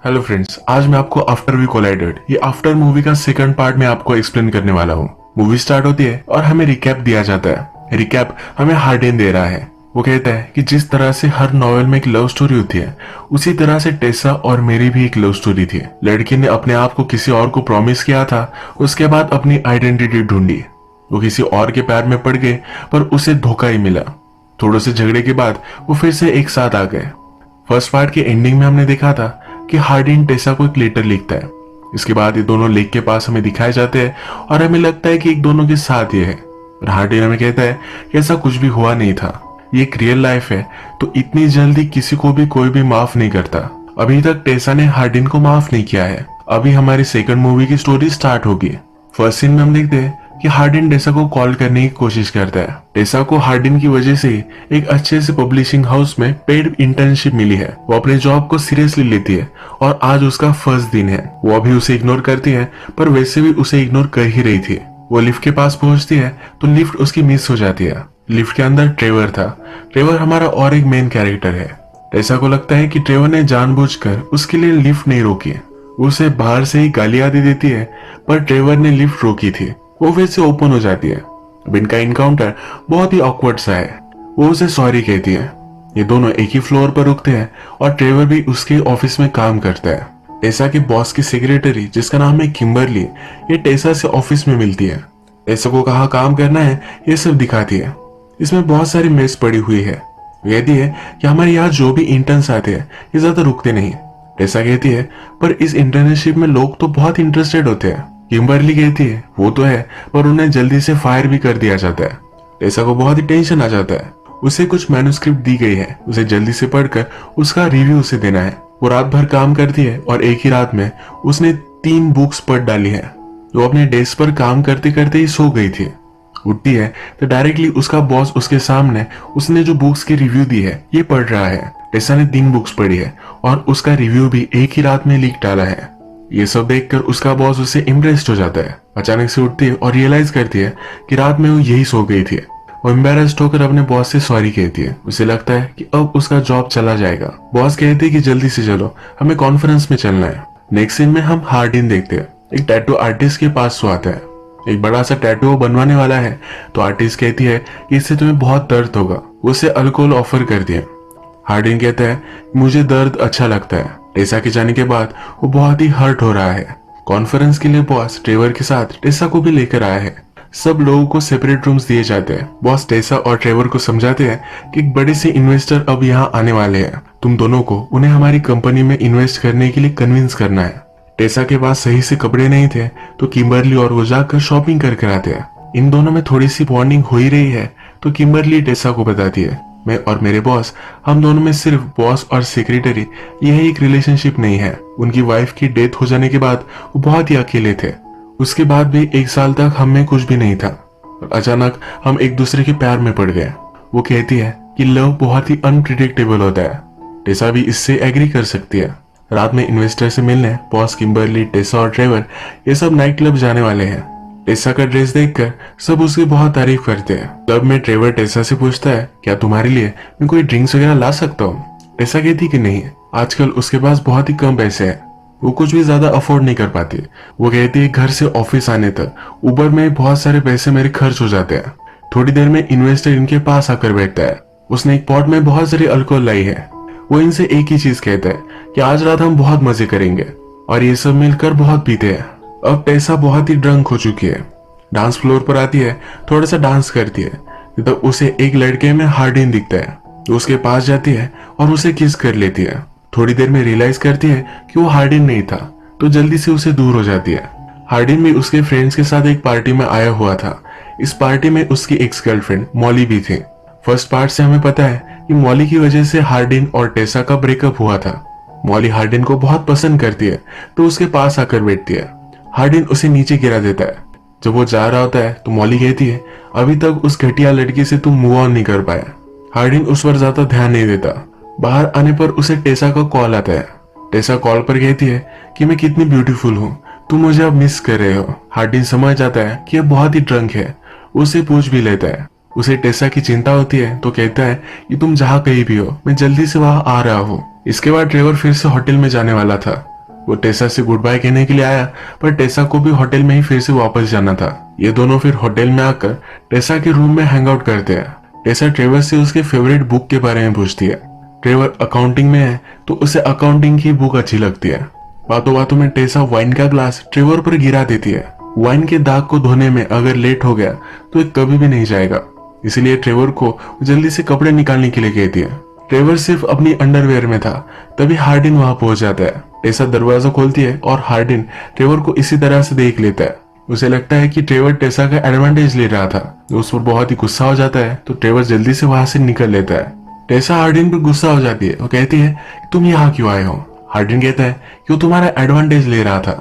Hello friends, आज मैं आपको आफ्टर वी कोलाइडेड ये आफ्टर मूवी का सेकंड पार्ट में आपको एक्सप्लेन करने वाला हूँ। मूवी स्टार्ट होती है और हमें रिकैप दिया जाता है। रिकैप हमें हार्डेन दे रहा है। वो कहता है कि जिस तरह से हर नॉवेल में एक लव स्टोरी होती है, उसी तरह से टेसा और मेरी भी एक लव स्टोरी थी। लड़की ने अपने आप को किसी और को प्रॉमिस किया था, उसके बाद अपनी आइडेंटिटी ढूंढी। वो किसी और के प्यार में पड़ गए, पर उसे धोखा ही मिला। थोड़े से झगड़े के बाद वो फिर से एक साथ आ गए। फर्स्ट पार्ट के एंडिंग में हमने देखा था कि हार्डिन टेसा को एक लेटर लिखता है। इसके बाद ये दोनों लेक के पास हमें दिखाए जाते हैं और हमें लगता है कि एक दोनों के साथ ये है। और हार्डिन हमें कहता है कि ऐसा कुछ भी हुआ नहीं था, ये एक रियल लाइफ है, तो इतनी जल्दी किसी को भी कोई भी माफ नहीं करता। अभी तक टेसा ने हार्डिन को माफ नहीं किया है। अभी हमारी सेकंड मूवी की स्टोरी स्टार्ट होगी। फर्स्ट सीन में हम देखते हैं कि हार्डिन टेसा को कॉल करने की कोशिश करता है। टेसा को हार्डिन की वजह से एक अच्छे से पब्लिशिंग हाउस में पेड इंटर्नशिप मिली है। वो अपने जॉब को सीरियसली लेती है और आज उसका फर्स्ट दिन है। वो अभी उसे इग्नोर करती है, पर वैसे भी उसे इग्नोर कर ही रही थी। वो लिफ्ट के पास पहुंचती है तो लिफ्ट उसकी मिस हो जाती है। लिफ्ट के अंदर ट्रेवर था। ट्रेवर हमारा और एक मेन कैरेक्टर है। टेसा को लगता है कि ट्रेवर ने जानबूझकर उसके लिए लिफ्ट नहीं रोकी। उसे बाहर से ही गालियां दे देती है, पर ट्रेवर ने लिफ्ट रोकी थी। वो फिर से ओपन हो जाती है। अब इनका इनकाउंटर बहुत ही ऑकवर्ड सा है। वो उसे सॉरी कहती है। ये दोनों एक ही फ्लोर पर रुकते हैं और ट्रेवर भी उसके ऑफिस में काम करता है। टेसा के बॉस की सेक्रेटरी, जिसका नाम है किम्बरली, ये टेसा से ऑफिस में मिलती है। टेसा को कहाँ काम करना है ये सब दिखाती है। इसमें बहुत सारी मेस पड़ी हुई है। कहती है कि हमारे यहाँ जो भी इंटर्न्स आते हैं ये ज्यादा रुकते नहीं। टेसा कहती है पर इस इंटर्नशिप में लोग तो बहुत इंटरेस्टेड होते हैं। किम्बरली कहती है वो तो है, पर उन्हें जल्दी से फायर भी कर दिया जाता है। टेसा को बहुत ही टेंशन आ जाता है। उसे कुछ मैन्युस्क्रिप्ट दी गई है, उसे जल्दी से पढ़कर उसका रिव्यू उसे देना है। वो रात भर काम करती है और एक ही रात में उसने 3 बुक्स पढ़ डाली है। वो अपने डेस्क पर काम करते करते ही सो गई थी। उठती है तो डायरेक्टली उसका बॉस उसके सामने उसने जो बुक्स की रिव्यू दी है ये पढ़ रहा है। टेसा ने 3 बुक्स पढ़ी है और उसका रिव्यू भी एक ही रात में लीक डाला है। ये सब देखकर उसका बॉस उससे इम्प्रेस्ड हो जाता है। अचानक से उठती है और रियलाइज करती है कि रात में वो यही सो गई थी। वो एम्बेरस्ड होकर अपने बॉस से सॉरी कहती है। उसे लगता है कि अब उसका जॉब चला जाएगा। बॉस कहते हैं कि जल्दी से चलो, हमें कॉन्फ्रेंस में चलना है। नेक्स्ट सीन में हम हार्डिन देखते हैं। एक टैटू आर्टिस्ट के पास सो आता है। एक बड़ा सा टैटू बनवाने वाला है, तो आर्टिस्ट कहती है कि इससे तुम्हें बहुत दर्द होगा। वो उसे अल्कोहल ऑफर करती है। हार्डिन कहता है मुझे दर्द अच्छा लगता है। टेसा के जाने के बाद वो बहुत ही हर्ट हो रहा है। कॉन्फ्रेंस के लिए बॉस ट्रेवर के साथ टेसा को भी लेकर आया है। सब लोगों को सेपरेट रूम्स दिए जाते हैं। बॉस टेसा और ट्रेवर को समझाते हैं कि एक बड़े से इन्वेस्टर अब यहाँ आने वाले हैं। तुम दोनों को उन्हें हमारी कंपनी में इन्वेस्ट करने के लिए कन्विंस करना है। टेसा के पास सही से कपड़े नहीं थे, तो किम्बरली और वो जाकर शॉपिंग करके आते हैं। इन दोनों में थोड़ी सी बॉन्डिंग हो ही रही है, तो किम्बरली टेसा को बताती है मैं और मेरे बॉस, हम दोनों में सिर्फ बॉस और सेक्रेटरी, यह एक रिलेशनशिप नहीं है। उनकी वाइफ की डेथ हो जाने के बाद वो बहुत ही अकेले थे। उसके बाद भी 1 साल तक हम में कुछ भी नहीं था और अचानक हम एक दूसरे के प्यार में पड़ गए। वो कहती है कि लव बहुत ही अनप्रिडिक्टेबल होता है। टेसा भी इससे एग्री कर सकती है। रात में इन्वेस्टर से मिलने बॉस, किम्बरली, टेसा और ट्रेवर ये सब नाइट क्लब जाने वाले हैं। टेसा का ड्रेस देखकर सब उसकी बहुत तारीफ करते हैं। क्लब में ट्रेवर टेसा से पूछता है क्या तुम्हारे लिए मैं कोई ड्रिंक्स वगैरह ला सकता हूँ। टेसा कहती कि नहीं, आजकल उसके पास बहुत ही कम पैसे हैं, वो कुछ भी ज्यादा अफोर्ड नहीं कर पाती। वो कहती है घर से ऑफिस आने तक उबर में बहुत सारे पैसे मेरे खर्च हो जाते हैं। थोड़ी देर में इन्वेस्टर इनके पास आकर बैठता है। उसने एक पॉट में बहुत सारी अल्कोहल लाई है। वो इनसे एक ही चीज कहता है कि आज रात हम बहुत मजे करेंगे, और ये सब मिलकर बहुत पीते हैं। अब टेसा बहुत ही ड्रंक हो चुकी है। डांस फ्लोर पर आती है, थोड़ा सा डांस करती है, तो उसे एक लड़के में हार्डिन दिखता है। तो उसके पास जाती है और उसे किस कर लेती है। थोड़ी देर में रियलाइज करती है कि वो हार्डिन नहीं था, तो जल्दी से उसे दूर हो जाती है। हार्डिन भी उसके फ्रेंड्स के साथ एक पार्टी में आया हुआ था। इस पार्टी में उसकी एक्स गर्लफ्रेंड मॉली भी थी। फर्स्ट पार्ट से हमें पता है कि मॉली की वजह से हार्डिन और टेसा का ब्रेकअप हुआ था। मॉली हार्डिन को बहुत पसंद करती है, तो उसके पास आकर बैठती है। हार्डिन उसे नीचे गिरा देता है। जब वो जा रहा होता है तो मॉली कहती है अभी तक उस घटिया लड़की से तुम मूव ऑन नहीं कर पाया। हार्डिन उस पर ज्यादा ध्यान नहीं देता। बाहर आने पर उसे टेसा का कॉल आता है। टेसा कॉल पर कहती है कि मैं कितनी ब्यूटीफुल हूँ, तुम मुझे अब मिस कर रहे हो। हार्डिन समझ जाता है कि अब बहुत ही ड्रंक है, उसे पूछ भी लेता है। उसे टेसा की चिंता होती है तो कहता है कि तुम जहाँ कहीं भी हो मैं जल्दी से वहां आ रहा हूँ। इसके बाद ट्रेवर फिर से होटल में जाने वाला था। वो टेसा से गुड बाय कहने के लिए आया, पर टेसा को भी होटल में ही फिर से वापस जाना था। ये दोनों फिर होटल में आकर टेसा के रूम में हैंग आउट करते हैं। टेसा ट्रेवर से उसके फेवरेट बुक के बारे में पूछती है। ट्रेवर अकाउंटिंग में है तो उसे अकाउंटिंग की बुक अच्छी लगती है। बातों बातों में टेसा वाइन का ग्लास ट्रेवर पर गिरा देती है। वाइन के दाग को धोने में अगर लेट हो गया तो ये कभी भी नहीं जाएगा, इसलिए ट्रेवर को जल्दी से कपड़े निकालने के लिए कहती है। ट्रेवर सिर्फ अपनी अंडरवेयर में था, तभी हार्डिन वहां पहुंच जाता है। टेसा दरवाजा खोलती है और हार्डिन ट्रेवर को इसी तरह से देख लेता है। उसे लगता है कि ट्रेवर टेसा का एडवांटेज ले रहा था। उस पर बहुत ही गुस्सा हो जाता है तो ट्रेवर जल्दी से वहां से निकल लेता है। टेसा हार्डिन पर गुस्सा हो जाती है और कहती है तुम यहाँ क्यों आए हो। हार्डिन कहता है कि वो तुम्हारा एडवांटेज ले रहा था।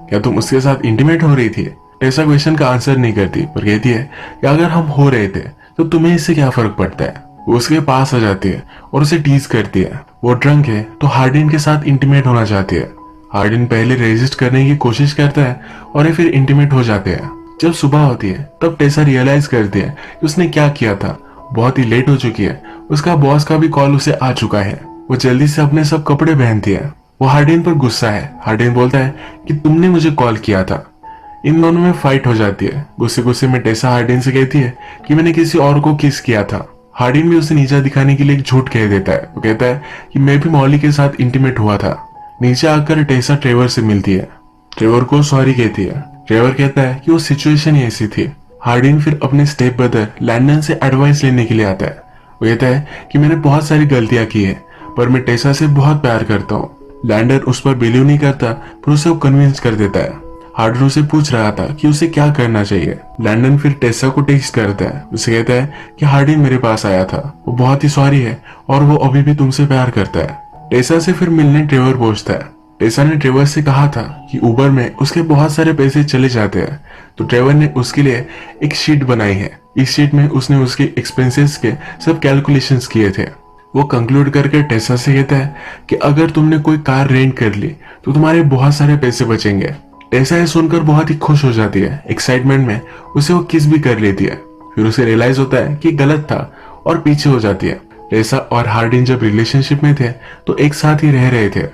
क्या तुम उसके साथ इंटीमेट हो रही थी। टेसा क्वेश्चन का आंसर नहीं करती पर कहती है कि अगर हम हो रहे थे तो तुम्हें इससे क्या फर्क पड़ता है। वो उसके पास आ जाती है और उसे टीज करती है। वो ड्रंक है तो हार्डिन के साथ इंटीमेट होना चाहती है। हार्डिन पहले रेजिस्ट करने की कोशिश करता है और ये फिर इंटीमेट हो जाते हैं। जब सुबह होती है तब टेसा रियलाइज करती है कि उसने क्या किया था। बहुत ही लेट हो चुकी है। उसका बॉस का भी कॉल उसे आ चुका है। वो जल्दी से अपने सब कपड़े पहनती है। वो हार्डिन पर गुस्सा है। हार्डिन बोलता है कि तुमने मुझे कॉल किया था। इन दोनों में फाइट हो जाती है। गुस्से गुस्से में टेसा हार्डिन से कहती है कि मैंने किसी और को किस किया था। हार्डिन भी उसे नीचा दिखाने के लिए एक झूठ कह देता है। वो कहता है कि मैं भी मॉली के साथ इंटीमेट हुआ था। नीचे आकर टेसा ट्रेवर से मिलती है। ट्रेवर को सॉरी कहती है। ट्रेवर कहता है कि वो सिचुएशन ही ऐसी थी। हार्डिन फिर अपने स्टेप ब्रदर लैंडन से एडवाइस लेने के लिए आता है। वो कहता है कि मैंने बहुत सारी गलतियां की है पर मैं टेसा से बहुत प्यार करता हूँ। लैंडन उस पर बिलीव नहीं करता पर उसे कन्विंस कर देता है। हार्डिन उसे पूछ रहा था कि उसे क्या करना चाहिए। लैंडन फिर टेसा को टेक्स्ट करता है। उसे कहता है कि हार्डिन मेरे पास आया था, वो बहुत ही सॉरी है और वो अभी भी तुमसे प्यार करता है। टेसा से फिर मिलने ट्रेवर पहुंचता है। टेसा ने ट्रेवर से कहा था कि उबर में उसके बहुत सारे पैसे चले जाते हैं तो ट्रेवर ने उसके लिए एक शीट बनाई है। इस शीट में उसने उसके एक्सपेंसेस के सब कैलकुलेशंस किए थे। वो कंक्लूड करके टेसा से कहता है कि अगर तुमने कोई कार रेंट कर ली तो तुम्हारे बहुत सारे पैसे बचेंगे। टेसा ये सुनकर बहुत ही खुश हो जाती है। एक्साइटमेंट में उसे वो किस भी कर लेती है। फिर उसे रियलाइज होता है कि गलत था और पीछे हो जाती है। टेसा और हार्डिन जब रिलेशनशिप में थे तो एक साथ ही रह रहे थे।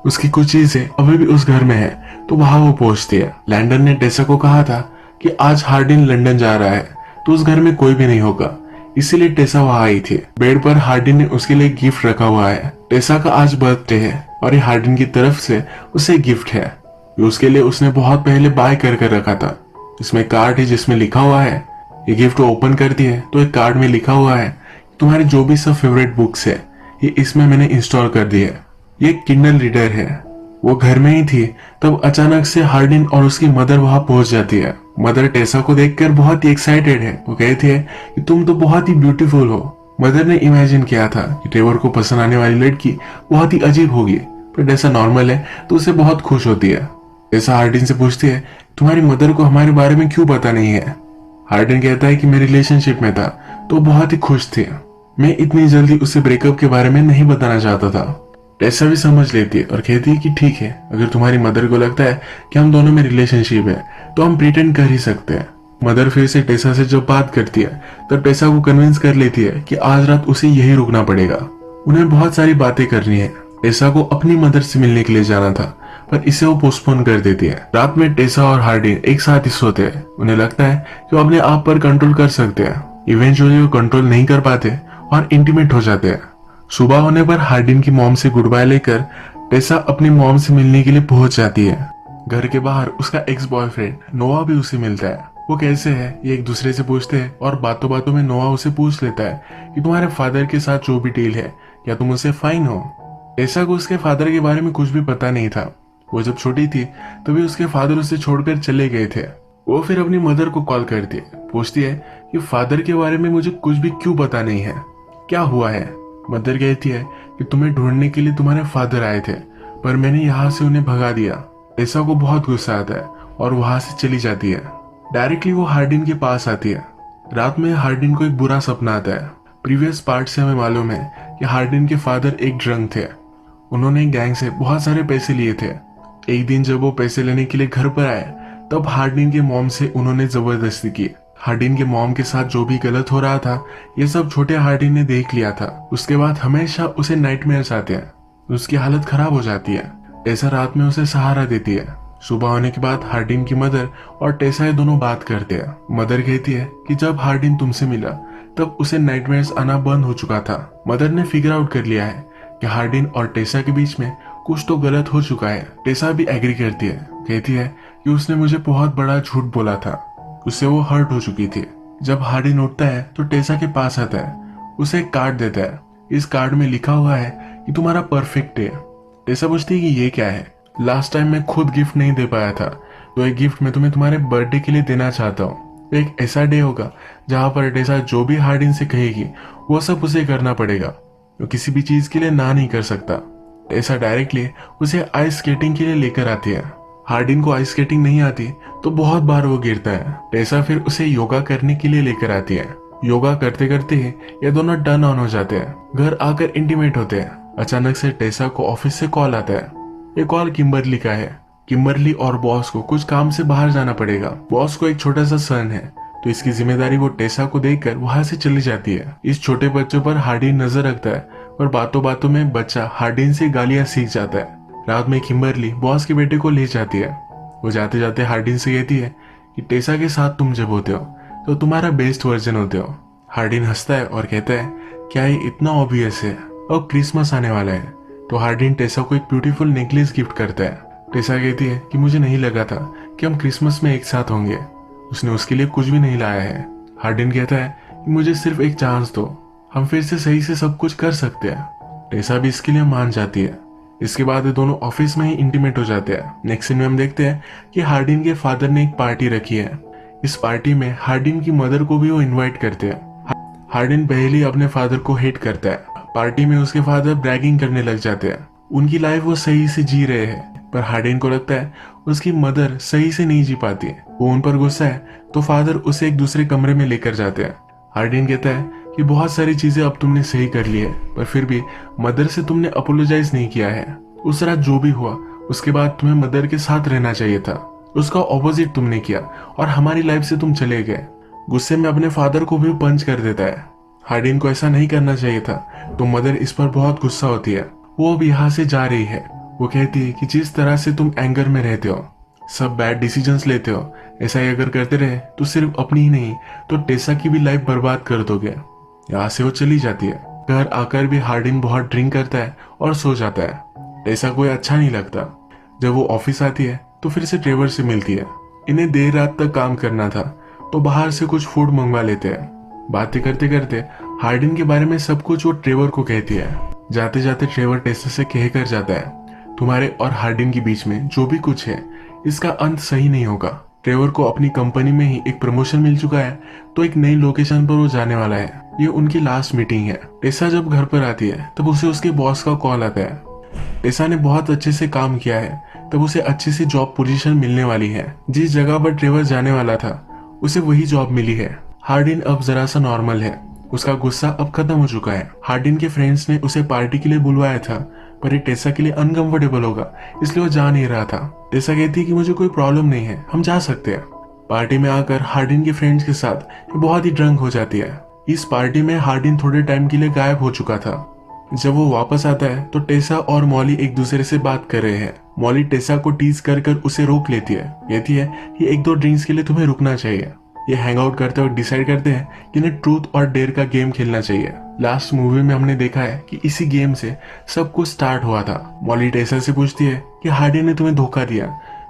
उसकी कुछ चीजें अभी भी उस घर में है तो वहां वो पहुंचती है। लैंडन ने टेसा को कहा था कि आज हार्डिन लंदन जा रहा है तो उस घर में कोई भी नहीं होगा, इसीलिए टेसा वहां आई थी। बेड पर हार्डिन ने उसके लिए गिफ्ट रखा हुआ है। टेसा का आज बर्थडे है और ये हार्डिन की तरफ से उसे गिफ्ट है। उसके लिए उसने बहुत पहले बाय कर रखा था। इसमें कार्ड है जिसमें लिखा हुआ है। ये गिफ्ट ओपन करती है तो एक कार्ड में लिखा हुआ है तुम्हारे जो भी सब फेवरेट बुक्स है ये इसमें मैंने इंस्टॉल कर दी है। ये किंडल रीडर है। वो घर में ही थी तब अचानक से हार्डिन और उसकी मदर वहां पहुंच जाती है। मदर टेसा को देखकर बहुत ही एक्साइटेड है। वो कहती है कि तुम तो बहुत ही ब्यूटीफुल हो। मदर ने इमेजिन किया था कि ट्रेवर को पसंद आने वाली लड़की बहुत ही अजीब होगी, पर टेसा नॉर्मल है तो उसे बहुत खुश होती है। टेसा हार्डिन से पूछती है तुम्हारी मदर को हमारे बारे में क्यों पता नहीं है। हार्डिन कहता है कि मैं रिलेशनशिप में था तो बहुत ही खुश थी। मैं इतनी जल्दी उसे ब्रेकअप के बारे में नहीं बताना चाहता था। टेसा भी समझ लेती है और कहती है कि ठीक है, अगर तुम्हारी मदर को लगता है कि हम दोनों में रिलेशनशिप है तो हम प्रिटेंड कर ही सकते हैं। मदर फिर से टेसा से जब बात करती है तब टेसा को कन्विंस कर लेती है कि आज रात उसे यही रुकना पड़ेगा। उन्हें बहुत सारी बातें करनी है। टेसा को अपनी मदर से मिलने के लिए जाना था पर इसे वो पोस्टपोन कर देती है। रात में टेसा और हार्डिन एक साथ ही सोते हैं। उन्हें लगता है कि वो अपने आप पर कंट्रोल कर सकते हैं। इवेंचुअली वो कंट्रोल नहीं कर पाते और इंटीमेट हो जाते हैं। सुबह होने पर हार्डिन की मॉम से गुड बाय लेकर टेसा अपनी मॉम से मिलने के लिए पहुंच जाती है। घर के बाहर उसका एक्स बॉयफ्रेंड नोआ भी उसे मिलता है। वो कैसे है ये एक दूसरे से पूछते हैं और बातों बातों में नोआ उसे पूछ लेता है कि तुम्हारे फादर के साथ जो भी डील है क्या तुम उससे फाइन हो। टेसा को उसके फादर के बारे में कुछ भी पता नहीं था। वो जब छोटी थी तभी उसके फादर उसे छोड़कर चले गए थे। वो फिर अपनी मदर को कॉल करती है, पूछती है कि फादर के बारे में मुझे कुछ भी क्यों पता नहीं है, क्या हुआ है। मदर कहती है कि तुम्हें ढूंढने के लिए तुम्हारे फादर आए थे पर मैंने यहाँ से उन्हें भगा दिया। टेसा को बहुत गुस्सा आता है और वहां से चली जाती है। डायरेक्टली वो हार्डिन के पास आती है। रात में हार्डिन को एक बुरा सपना आता है। प्रीवियस पार्ट से हमें मालूम है कि हार्डिन के फादर एक ड्रंक थे। उन्होंने गैंग से बहुत सारे पैसे लिए थे। एक दिन जब वो पैसे लेने के लिए घर पर आए तब हार्डिन के मॉम से उन्होंने जबरदस्ती की। हार्डिन के मॉम के साथ जो भी गलत हो रहा था ये सब छोटे हार्डिन ने देख लिया था। उसके बाद हमेशा उसे नाइटमेयर्स आते हैं, उसकी हालत खराब हो जाती है। टेसा रात में उसे सहारा देती है। सुबह होने के बाद हार्डिन की मदर और टेसा ये दोनों बात करते हैं। मदर कहती है कि जब हार्डिन तुमसे मिला तब उसे नाइटमेयर्स आना बंद हो चुका था। मदर ने फिगर आउट कर लिया है कि हार्डिन और टेसा के बीच में कुछ तो गलत हो चुका है। टेसा भी एग्री करती है, कहती है कि उसने मुझे बहुत बड़ा झूठ बोला था, उससे वो हर्ट हो चुकी थी। जब हार्डिन उठता है तो टेसा के पास आता है, उसे एक कार्ड देता है। इस कार्ड में लिखा हुआ है कि तुम्हारा परफेक्ट है। टेसा पूछती है कि ये क्या है। लास्ट टाइम मैं खुद गिफ्ट नहीं दे पाया था, तो एक गिफ्ट मैं तुम्हें तुम्हारे बर्थडे के लिए देना चाहता हूँ। एक ऐसा डे होगा जहाँ पर टेसा जो भी हार्डिन से कहेगी वो सब उसे करना पड़ेगा। वो किसी भी चीज के लिए ना नहीं कर सकता। टेसा डायरेक्टली उसे आइस स्केटिंग के लिए लेकर आती है। हार्डिन को आइस स्केटिंग नहीं आती तो बहुत बार वो गिरता है। टेसा फिर उसे योगा करने के लिए लेकर आती है। योगा करते करते ही ये दोनों टर्न ऑन हो जाते हैं। घर आकर इंटीमेट होते हैं। अचानक से टेसा को ऑफिस से कॉल आता है। ये कॉल किम्बरली का है। किम्बरली और बॉस को कुछ काम से बाहर जाना पड़ेगा। बॉस को एक छोटा सा सन है तो इसकी जिम्मेदारी वो टेसा को देकर वहां से चली जाती है। इस छोटे बच्चों पर हार्डिन नजर रखता है और बातों बातों में बच्चा हार्डिन से गालियां सीख जाता है। रात में किम्बरली बॉस के बेटे को ले जाती है। वो जाते जाते हार्डिन से कहती है कि टेसा के साथ तुम जब होते हो तो तुम्हारा बेस्ट वर्जन होते हो। हार्डिन हंसता है और कहता है क्या ये इतना ऑब्वियस है, अब क्रिसमस आने वाला है। तो हार्डिन टेसा को एक ब्यूटीफुल नेकलेस गिफ्ट करता है। टेसा कहती है कि मुझे नहीं लगा था कि हम क्रिसमस में एक साथ होंगे। उसने उसके लिए कुछ भी नहीं लाया है। हार्डिन कहता है कि मुझे सिर्फ एक चांस दो, हम फिर से सही से सब कुछ कर सकते हैं। टेसा भी इसके लिए मान जाती है। इसके बाद ये दोनों ऑफिस में ही इंटीमेट हो जाते हैं। नेक्स्ट सीन में हम देखते हैं कि हार्डिन के फादर ने एक पार्टी रखी है। इस पार्टी में हार्डिन की मदर को भी वो इनवाइट करते हैं। हार्डिन पहले ही अपने फादर को हेट करता है। पार्टी में उसके फादर ब्रैगिंग करने लग जाते हैं। उनकी लाइफ वो सही से जी रहे हैं, पर हार्डिन को लगता है उसकी मदर सही से नहीं जी पाती। वो उन पर गुस्सा है तो फादर उसे एक दूसरे कमरे में लेकर जाते हैं। हार्डिन कहता है कि बहुत सारी चीजें अब तुमने सही कर ली है, पर फिर भी मदर से तुमने अपोलोजाइज नहीं किया है। उस रात जो भी हुआ उसके बाद तुम्हें मदर के साथ रहना चाहिए था, उसका ऑपोजिट तुमने किया और हमारी लाइफ से तुम चले गए। गुस्से में अपने फादर को भी पंच कर देता है। हार्डिन को ऐसा नहीं करना चाहिए था तो मदर इस पर बहुत गुस्सा होती है। वो अब यहाँ से जा रही है। वो कहती है कि जिस तरह से तुम एंगर में रहते हो, सब बैड डिसीजंस लेते हो, ऐसा ही अगर करते रहे तो सिर्फ अपनी ही नहीं तो टेसा की भी लाइफ बर्बाद कर दोगे। यहाँ से वो चली जाती है। घर आकर भी हार्डिन बहुत ड्रिंक करता है और सो जाता है। टेसा कोई अच्छा नहीं लगता। जब वो ऑफिस आती है तो फिर से ट्रेवर से मिलती है। इन्हें देर रात तक काम करना था तो बाहर से कुछ फूड मंगवा लेते हैं। बातें करते करते हार्डिन के बारे में सब कुछ वो ट्रेवर को कहती है। जाते जाते ट्रेवर टेसा से कह कर जाता है तुम्हारे और हार्डिन के बीच में जो भी कुछ है इसका अंत सही नहीं होगा। ट्रेवर को अपनी कंपनी में ही एक प्रमोशन मिल चुका है तो एक नई लोकेशन पर वो जाने वाला है। ये उनकी लास्ट मीटिंग है। टेसा जब घर पर आती है तब उसे उसके बॉस का कॉल आता है। टेसा ने बहुत अच्छे से काम किया है, तब उसे अच्छी सी जॉब पोजीशन मिलने वाली है। जिस जगह पर ट्रेवर जाने वाला था उसे वही जॉब मिली है। हार्डिन अब जरा सा नॉर्मल है। उसका गुस्सा अब खत्म हो चुका है। हार्डिन के फ्रेंड्स ने उसे पार्टी के लिए बुलवाया था पर ये टेसा के लिए अनकंफर्टेबल होगा इसलिए वो जा नहीं रहा था। टेसा कहती है कि मुझे कोई प्रॉब्लम नहीं है, हम जा सकते हैं। पार्टी में आकर हार्डिन के फ्रेंड्स के साथ बहुत ही ड्रंक हो जाती है। इस पार्टी में हार्डिन थोड़े टाइम के लिए गायब हो चुका था। जब वो वापस आता है तो टेसा और मॉली एक दूसरे से बात कर रहे हैं। मॉली टेसा को टीज कर कर उसे रोक लेती है। कहती है कि एक दो ड्रिंक्स के लिए तुम्हें रुकना चाहिए। ये हैंग आउट करते वक्त डिसाइड करते हैं कि इन्हें ट्रूथ और डेयर का गेम खेलना चाहिए। लास्ट मूवी में हमने देखा है कि इसी गेम से सब कुछ स्टार्ट हुआ था। मॉली टेसा से पूछती है कि हार्डिन ने तुम्हें धोखा दिया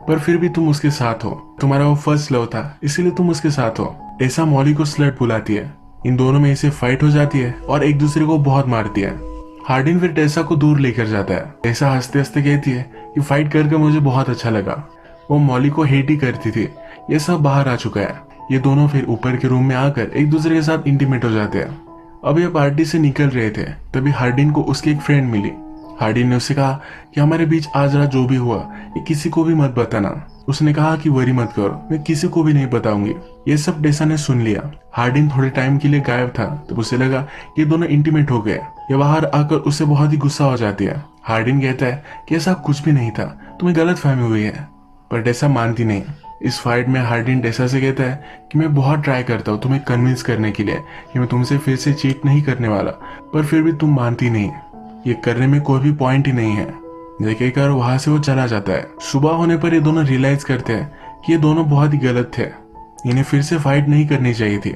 पर फिर भी तुम उसके साथ हो, तुम्हारा वो फर्स्ट लव था इसीलिए तुम उसके साथ हो। टेसा मॉली को स्लट बुलाती है। इन दोनों में इसे फाइट हो जाती है और एक दूसरे को बहुत मारती है। हार्डिन फिर टेसा को दूर लेकर जाता है। टेसा हंसते हंसते कहती है कि फाइट करके मुझे बहुत अच्छा लगा। वो मॉली को हेट ही करती थी। ये सब बाहर आ चुका है। ये दोनों फिर ऊपर के रूम में आकर एक दूसरे के साथ इंटीमेट हो जाते हैं। अब ये पार्टी से निकल रहे थे तभी हार्डिन को उसकी एक फ्रेंड मिली। हार्डिन ने उससे कहा कि हमारे बीच आज रात जो भी हुआ ये किसी को भी मत बताना। उसने कहा कि वरी मत करो, मैं किसी को भी नहीं बताऊंगी। ये सब टेसा ने सुन लिया। हार्डिन थोड़े टाइम के लिए गायब था तब उसे लगा कि दोनों इंटीमेट हो गए। ये बाहर आकर उसे बहुत ही गुस्सा हो जाती है। हार्डिन कहता है कि ऐसा कुछ भी नहीं था, तुम्हें गलत फहमी हुई है, पर टेसा मानती नहीं। इस फाइट में हार्डिन टेसा से कहता है कि मैं बहुत ट्राई करता हूँ तुम्हें कन्विंस करने के लिए कि मैं तुमसे फिर से चीट नहीं करने वाला, पर फिर भी तुम मानती नहीं। ये करने में कोई भी पॉइंट ही नहीं है। ये कहकर वहां से वो चला जाता है। सुबह होने पर ये दोनों रियलाइज करते हैं कि ये दोनों बहुत ही गलत थे, इन्हें फिर से फाइट नहीं करनी चाहिए थी।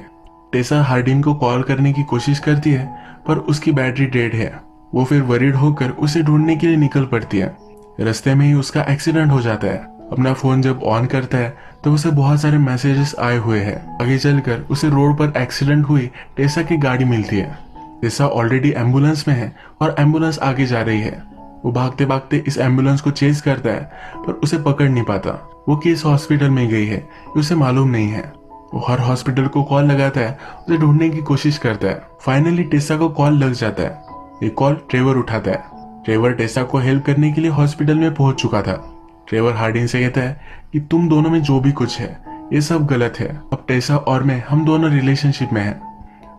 टेसा हार्डिन को कॉल करने की कोशिश करती है पर उसकी बैटरी डेड है। वो फिर वरीड होकर उसे ढूंढने के लिए निकल पड़ती है। रास्ते में ही उसका एक्सीडेंट हो जाता है। अपना फोन जब ऑन करता है तो उसे बहुत सारे मैसेजेस आए हुए हैं। आगे चलकर उसे रोड पर एक्सीडेंट हुई टेसा की गाड़ी मिलती है। टेसा ऑलरेडी एम्बुलेंस में है और एम्बुलेंस आगे जा रही है। वो भागते भागते इस एम्बुलेंस को चेज करता है पर उसे पकड़ नहीं पाता। वो किस हॉस्पिटल में गई है ये उसे मालूम नहीं है। वो हर हॉस्पिटल को कॉल लगाता है, उसे ढूंढने की कोशिश करता है। फाइनली टेसा को कॉल लग जाता है। ये कॉल ट्रेवर उठाता है। ट्रेवर टेसा को हेल्प करने के लिए हॉस्पिटल में पहुंच चुका था। ट्रेवर हार्डिन से कहता है कि तुम दोनों में जो भी कुछ है ये सब गलत है। अब टेसा और मैं हम दोनों रिलेशनशिप में हैं।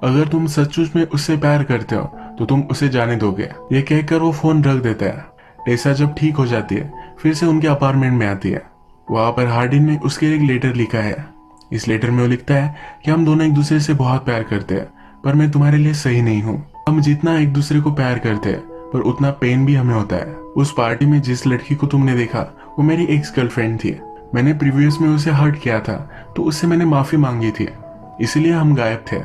अगर तुम सचमुच में उससे प्यार करते हो तो तुम उसे जाने दोगे। ये कहकर वो फोन रख देता है। टेसा जब ठीक हो जाती है फिर से उनके अपार्टमेंट में आती है। वहां पर हार्डिन ने उसके लिए एक लेटर लिखा है। इस लेटर में वो लिखता है कि हम दोनों एक दूसरे से बहुत प्यार करते हैं पर मैं तुम्हारे लिए सही नहीं हूँ। हम जितना एक दूसरे को प्यार करते हैं पर उतना पेन भी हमें होता है। उस पार्टी में जिस लड़की को तुमने देखा वो मेरी एक्स गर्लफ्रेंड थी। मैंने प्रीवियस में उसे हर्ट किया था तो उससे मैंने माफी मांगी थी, इसलिए हम गायब थे।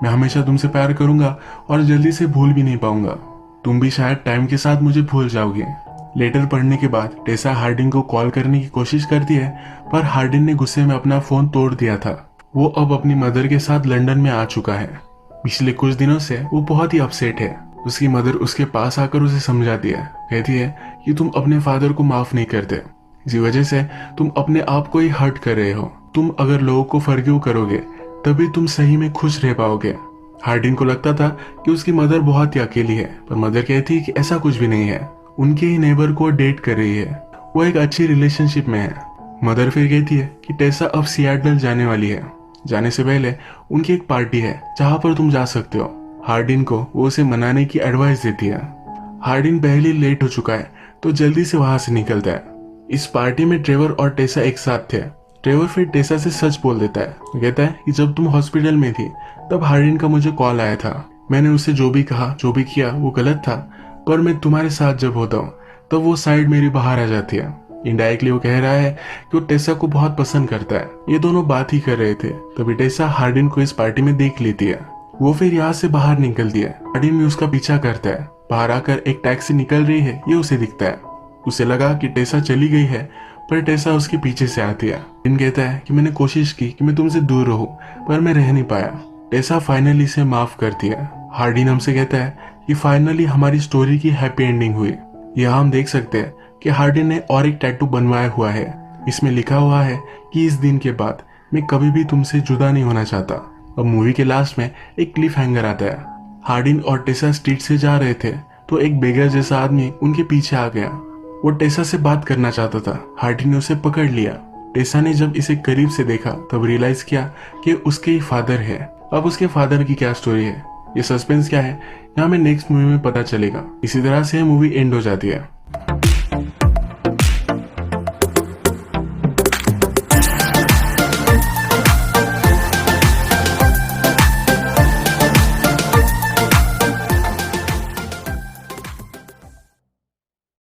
मैं हमेशा तुमसे प्यार करूंगा और जल्दी से भूल भी नहीं पाऊंगा। तुम भी शायद टाइम के साथ मुझे भूल जाओगे। लेटर पढ़ने के बाद टेसा हार्डिन को कॉल करने की कोशिश करती है पर हार्डिन ने गुस्से में अपना फोन तोड़ दिया था। वो अब अपनी मदर के साथ लंदन में आ चुका है। पिछले कुछ दिनों से वो बहुत ही अपसेट है। उसकी मदर उसके पास आकर उसे समझाती है, कहती है कि तुम अपने फादर को माफ नहीं करते, इसी वजह से तुम अपने आप को ही हर्ट कर रहे हो। तुम अगर लोगों को फॉरगिव करोगे तभी तुम सही में खुश रह पाओगे। हार्डिन को लगता था कि उसकी मदर बहुत ही अकेली है पर मदर कहती है कि ऐसा कुछ भी नहीं है। उनके ही नेबर को डेट कर रही है, वो एक अच्छी रिलेशनशिप में है। मदर फिर कहती है कि टेसा अब सियाटल जाने वाली है। जाने से पहले उनकी एक पार्टी है जहां पर तुम जा सकते हो। हार्डिन को वो उसे मनाने की एडवाइस देती है। हार्डिन पहले लेट हो चुका है तो जल्दी से वहां से निकलता है। इस पार्टी में ट्रेवर और टेसा एक साथ थे। ट्रेवर फिर टेसा से सच बोल देता है। वो कहता है कि जब तुम हॉस्पिटल में थी तब हार्डिन का मुझे कॉल आया था। मैंने उसे जो भी कहा जो भी किया वो गलत था, पर मैं तुम्हारे साथ जब होता हूँ तब वो साइड मेरी बाहर आ जाती है। इनडायरेक्टली वो कह रहा है कि वो टेसा को बहुत पसंद करता है। ये दोनों बात ही कर रहे थे तभी टेसा हार्डिन को इस पार्टी में देख लेती है। वो फिर यहाँ से बाहर निकलती है। हार्डिन भी उसका पीछा करता है। बाहर आकर एक टैक्सी निकल रही है ये उसे दिखता है। उसे लगा कि टेसा चली गई है पर टेसा उसके पीछे से आती है। हार्डिन कहता है कि मैंने कोशिश की कि मैं तुमसे दूर रहूं पर मैं रह नहीं पाया। टेसा फाइनली इसे माफ करती है। हार्डिन हमसे कहता है कि फाइनली हमारी स्टोरी की हैप्पी एंडिंग हुई। यहाँ हम देख सकते हैं कि हार्डिन ने और एक टैटू बनवाया हुआ है। इसमें लिखा हुआ है कि इस दिन के बाद मैं कभी भी तुमसे जुदा नहीं होना चाहता। अब मूवी के लास्ट में एक क्लिफ हैंगर आता है। हार्डिन और टेसा स्ट्रीट से जा रहे थे तो एक बेगर जैसा आदमी उनके पीछे आ गया। वो टेसा से बात करना चाहता था। हार्डिन ने उसे पकड़ लिया। टेसा ने जब इसे करीब से देखा तब रियलाइज किया कि उसके ही फादर है। अब उसके फादर की क्या स्टोरी है, ये सस्पेंस क्या है, यहाँ हमें नेक्स्ट मूवी में पता चलेगा। इसी तरह से मूवी एंड हो जाती है।